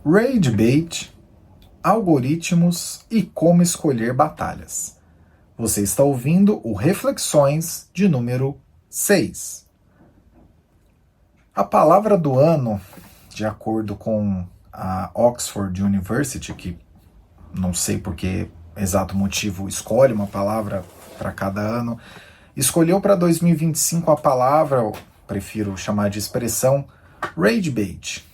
Rage bait, algoritmos e como escolher batalhas. Você está ouvindo o Reflexões de número 6. A palavra do ano, de acordo com a Oxford University, que não sei por que exato motivo escolhe uma palavra para cada ano, escolheu para 2025 a palavra, eu prefiro chamar de expressão, rage bait.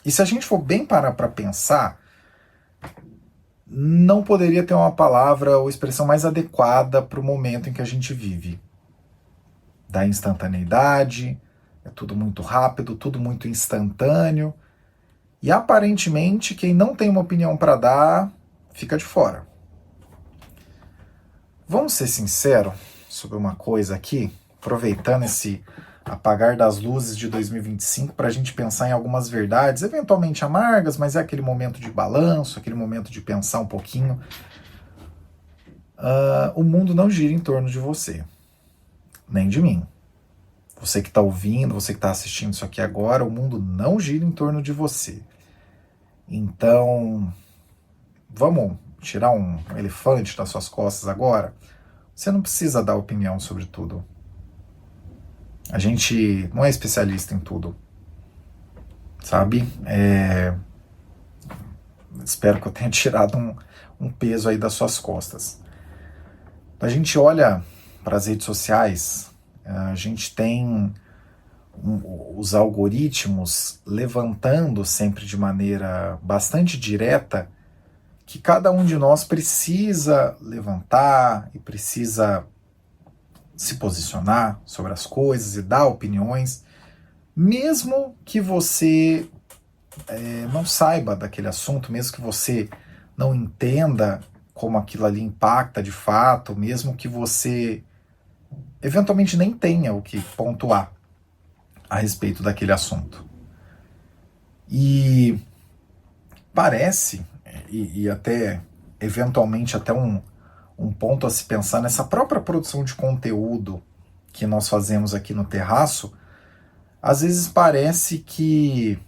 E se a gente for bem parar para pensar, não poderia ter uma palavra ou expressão mais adequada para o momento em que a gente vive. Da instantaneidade, é tudo muito rápido, tudo muito instantâneo. E aparentemente, quem não tem uma opinião para dar, fica de fora. Vamos ser sinceros sobre uma coisa aqui, aproveitando esse apagar das luzes de 2025 para a gente pensar em algumas verdades, eventualmente amargas, mas é aquele momento de balanço, aquele momento de pensar um pouquinho. O mundo não gira em torno de você, nem de mim. Você que está ouvindo, você que está assistindo isso aqui agora, o mundo não gira em torno de você. Então, vamos tirar um elefante das suas costas agora? Você não precisa dar opinião sobre tudo. A gente não é especialista em tudo, sabe? Espero que eu tenha tirado um peso aí das suas costas. A gente olha para as redes sociais, a gente tem os algoritmos levantando sempre de maneira bastante direta que cada um de nós precisa levantar e precisa se posicionar sobre as coisas e dar opiniões, mesmo que você não saiba daquele assunto, mesmo que você não entenda como aquilo ali impacta de fato, mesmo que você eventualmente nem tenha o que pontuar a respeito daquele assunto. E parece, e até eventualmente até um ponto a se pensar nessa própria produção de conteúdo que nós fazemos aqui no Terraço, às vezes parece que,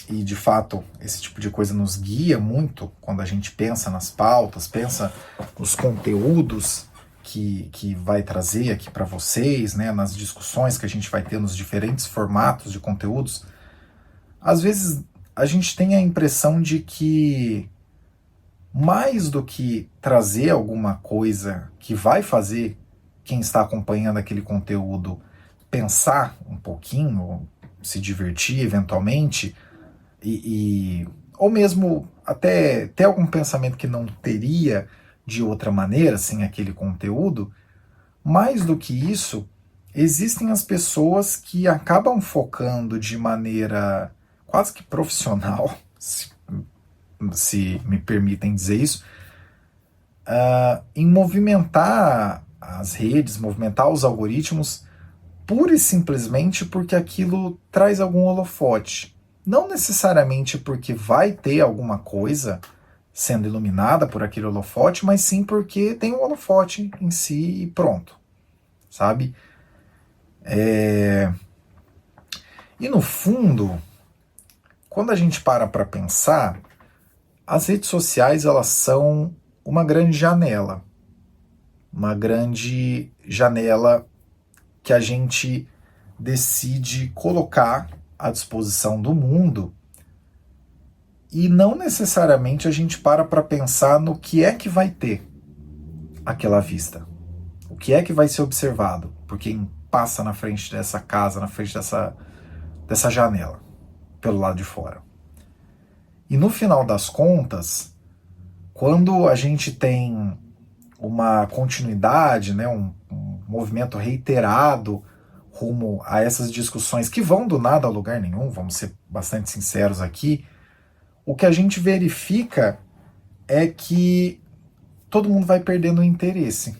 e de fato esse tipo de coisa nos guia muito quando a gente pensa nas pautas, pensa nos conteúdos que vai trazer aqui para vocês, né, nas discussões que a gente vai ter nos diferentes formatos de conteúdos, às vezes a gente tem a impressão de que mais do que trazer alguma coisa que vai fazer quem está acompanhando aquele conteúdo pensar um pouquinho, se divertir eventualmente, ou mesmo até ter algum pensamento que não teria de outra maneira sem aquele conteúdo, mais do que isso, existem as pessoas que acabam focando de maneira quase que profissional, se me permitem dizer isso, em movimentar as redes, movimentar os algoritmos, pura e simplesmente porque aquilo traz algum holofote. Não necessariamente porque vai ter alguma coisa sendo iluminada por aquele holofote, mas sim porque tem um holofote em si e pronto, sabe? E no fundo, quando a gente para pensar, as redes sociais, elas são uma grande janela que a gente decide colocar à disposição do mundo, e não necessariamente a gente para pensar no que é que vai ter aquela vista, o que é que vai ser observado por quem passa na frente dessa casa, na frente dessa janela, pelo lado de fora. E no final das contas, quando a gente tem uma continuidade, né, um movimento reiterado rumo a essas discussões que vão do nada a lugar nenhum, vamos ser bastante sinceros aqui, o que a gente verifica é que todo mundo vai perdendo o interesse,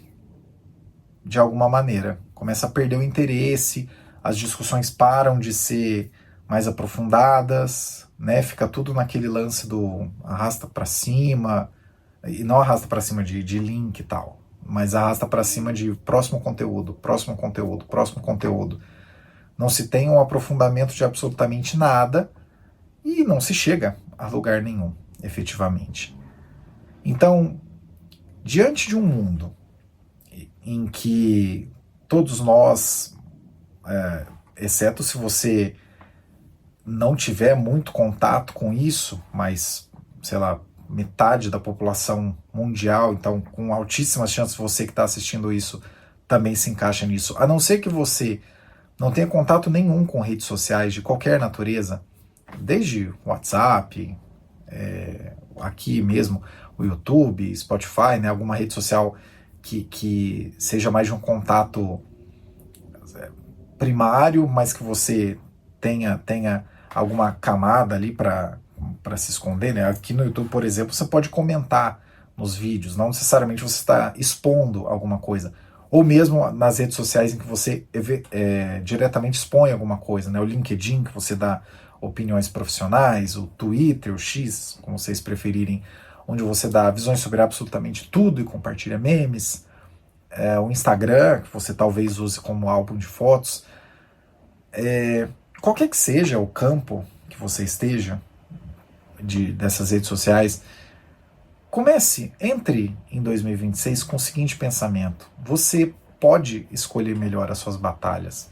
de alguma maneira. Começa a perder o interesse, as discussões param de ser mais aprofundadas, né? Fica tudo naquele lance do arrasta para cima, e não arrasta para cima de link e tal, mas arrasta para cima de próximo conteúdo, próximo conteúdo, próximo conteúdo. Não se tem um aprofundamento de absolutamente nada, e não se chega a lugar nenhum, efetivamente. Então, diante de um mundo em que todos nós, exceto se você não tiver muito contato com isso, mas, sei lá, metade da população mundial, então com altíssimas chances você que está assistindo isso também se encaixa nisso, a não ser que você não tenha contato nenhum com redes sociais de qualquer natureza, desde WhatsApp, aqui mesmo, o YouTube, Spotify, né, alguma rede social que seja mais de um contato primário, mas que você tenha alguma camada ali para se esconder, né? Aqui no YouTube, por exemplo, você pode comentar nos vídeos, não necessariamente você está expondo alguma coisa. Ou mesmo nas redes sociais em que você diretamente expõe alguma coisa, né? O LinkedIn, que você dá opiniões profissionais, o Twitter, o X, como vocês preferirem, onde você dá visões sobre absolutamente tudo e compartilha memes. O Instagram, que você talvez use como álbum de fotos. Qualquer que seja o campo que você esteja dessas redes sociais, entre em 2026 com o seguinte pensamento: você pode escolher melhor as suas batalhas,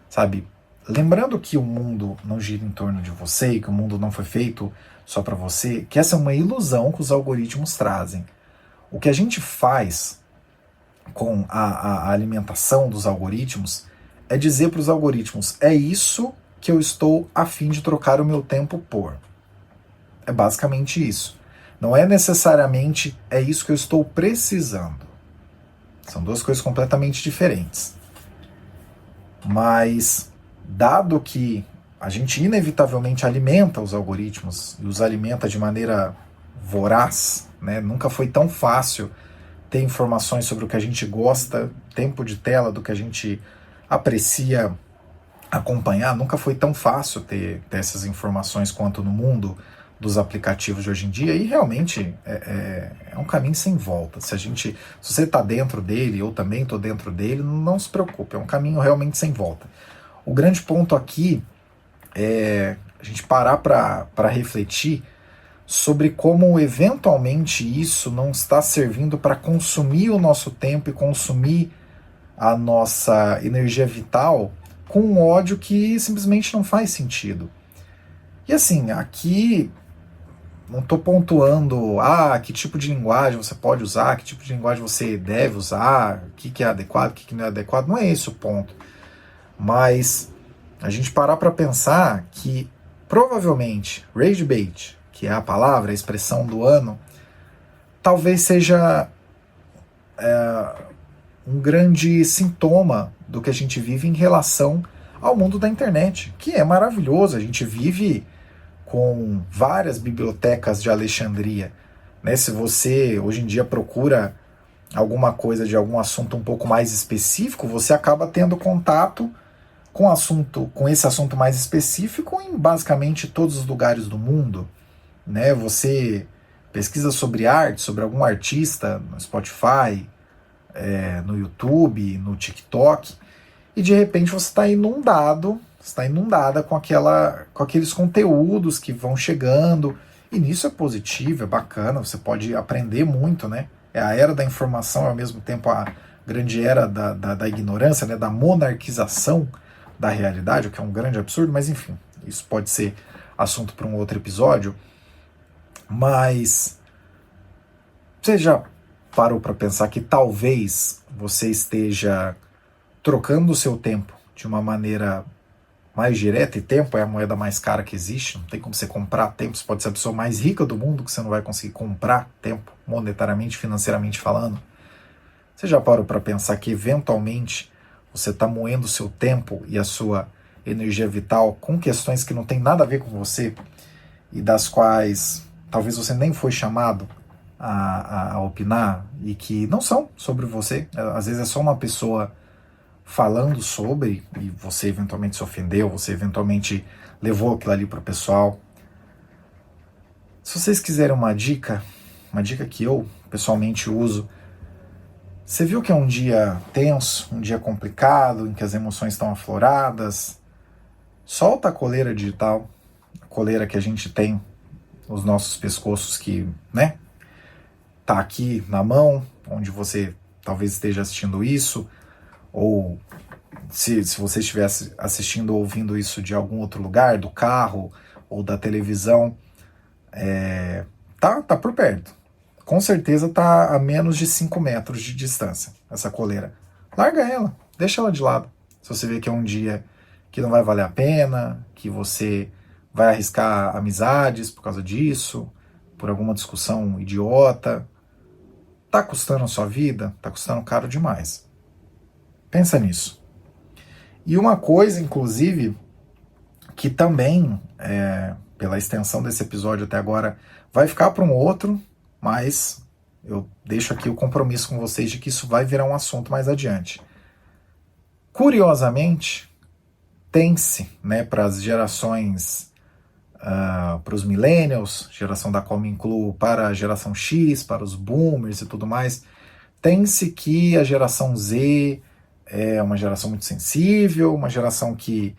sabe? Lembrando que o mundo não gira em torno de você, que o mundo não foi feito só para você, que essa é uma ilusão que os algoritmos trazem. O que a gente faz com a alimentação dos algoritmos é dizer para os algoritmos: é isso que eu estou a fim de trocar o meu tempo por. É basicamente isso. Não é necessariamente é isso que eu estou precisando. São duas coisas completamente diferentes. Mas, dado que a gente inevitavelmente alimenta os algoritmos, e os alimenta de maneira voraz, né? Nunca foi tão fácil ter informações sobre o que a gente gosta, tempo de tela do que a gente aprecia acompanhar, nunca foi tão fácil ter essas informações quanto no mundo dos aplicativos de hoje em dia, e realmente é um caminho sem volta. Se você está dentro dele, eu também estou dentro dele, não se preocupe, é um caminho realmente sem volta. O grande ponto aqui é a gente parar para refletir sobre como eventualmente isso não está servindo para consumir o nosso tempo e consumir a nossa energia vital com um ódio que simplesmente não faz sentido. E assim, aqui não estou pontuando que tipo de linguagem você pode usar, que tipo de linguagem você deve usar, o que é adequado, o que não é adequado, não é esse o ponto. Mas a gente parar para pensar que provavelmente rage bait, que é a palavra, a expressão do ano, talvez seja um grande sintoma do que a gente vive em relação ao mundo da internet, que é maravilhoso. A gente vive com várias bibliotecas de Alexandria, né? Se você hoje em dia procura alguma coisa de algum assunto um pouco mais específico, você acaba tendo contato com esse assunto mais específico em basicamente todos os lugares do mundo, né? Você pesquisa sobre arte, sobre algum artista no Spotify, no YouTube, no TikTok, e de repente você está inundada com aqueles conteúdos que vão chegando, e nisso é positivo, é bacana, você pode aprender muito, né? É a era da informação, ao mesmo tempo a grande era da ignorância, né? Da monarquização da realidade, o que é um grande absurdo, mas enfim, isso pode ser assunto para um outro episódio. Mas você já parou para pensar que talvez você esteja trocando o seu tempo de uma maneira mais direta, e tempo é a moeda mais cara que existe, não tem como você comprar tempo, você pode ser a pessoa mais rica do mundo que você não vai conseguir comprar tempo, monetariamente, financeiramente falando. Você já parou para pensar que eventualmente você está moendo o seu tempo e a sua energia vital com questões que não tem nada a ver com você e das quais talvez você nem foi chamado a opinar e que não são sobre você? Às vezes é só uma pessoa falando sobre, e você eventualmente se ofendeu, você eventualmente levou aquilo ali para o pessoal. Se vocês quiserem uma dica que eu pessoalmente uso, você viu que é um dia tenso, um dia complicado, em que as emoções estão afloradas? Solta a coleira digital coleira que a gente tem nos nossos pescoços que, né, tá aqui na mão, onde você talvez esteja assistindo isso, ou se você estivesse assistindo ou ouvindo isso de algum outro lugar, do carro ou da televisão, tá por perto. Com certeza tá a menos de 5 metros de distância, essa coleira. Larga ela, deixa ela de lado. Se você vê que é um dia que não vai valer a pena, que você vai arriscar amizades por causa disso, por alguma discussão idiota, tá custando a sua vida? Tá custando caro demais. Pensa nisso. E uma coisa, inclusive, que também, pela extensão desse episódio até agora, vai ficar para um outro, mas eu deixo aqui o compromisso com vocês de que isso vai virar um assunto mais adiante. Curiosamente, tem-se, né, para as gerações, para os millennials, geração da qual me incluo, para a geração X, para os boomers e tudo mais, tem-se que a geração Z é uma geração muito sensível, uma geração que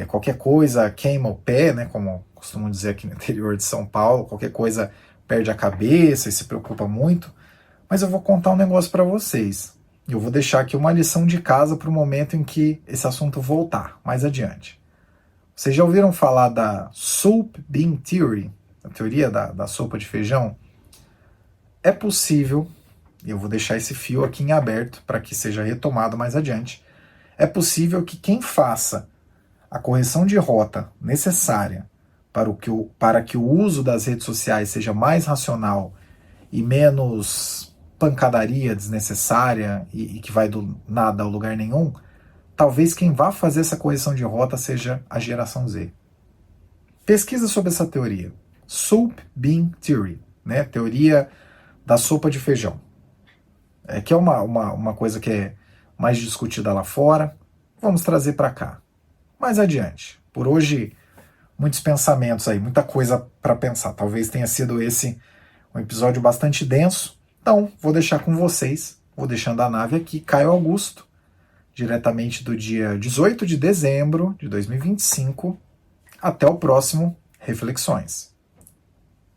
qualquer coisa queima o pé, né, como costumam dizer aqui no interior de São Paulo, qualquer coisa perde a cabeça e se preocupa muito. Mas eu vou contar um negócio para vocês. Eu vou deixar aqui uma lição de casa para o momento em que esse assunto voltar, mais adiante. Vocês já ouviram falar da Soup Bean Theory, a teoria da sopa de feijão? É possível, eu vou deixar esse fio aqui em aberto para que seja retomado mais adiante, é possível que quem faça a correção de rota necessária para que o uso das redes sociais seja mais racional e menos pancadaria desnecessária e que vai do nada ao lugar nenhum, talvez quem vá fazer essa correção de rota seja a geração Z. Pesquisa sobre essa teoria. Soup Bean Theory, né? Teoria da sopa de feijão. Que é uma coisa que é mais discutida lá fora. Vamos trazer para cá. Mais adiante. Por hoje, muitos pensamentos aí, muita coisa para pensar. Talvez tenha sido esse um episódio bastante denso. Então, vou deixar com vocês, vou deixando a nave aqui, Caio Augusto, diretamente do dia 18 de dezembro de 2025. Até o próximo Reflexões.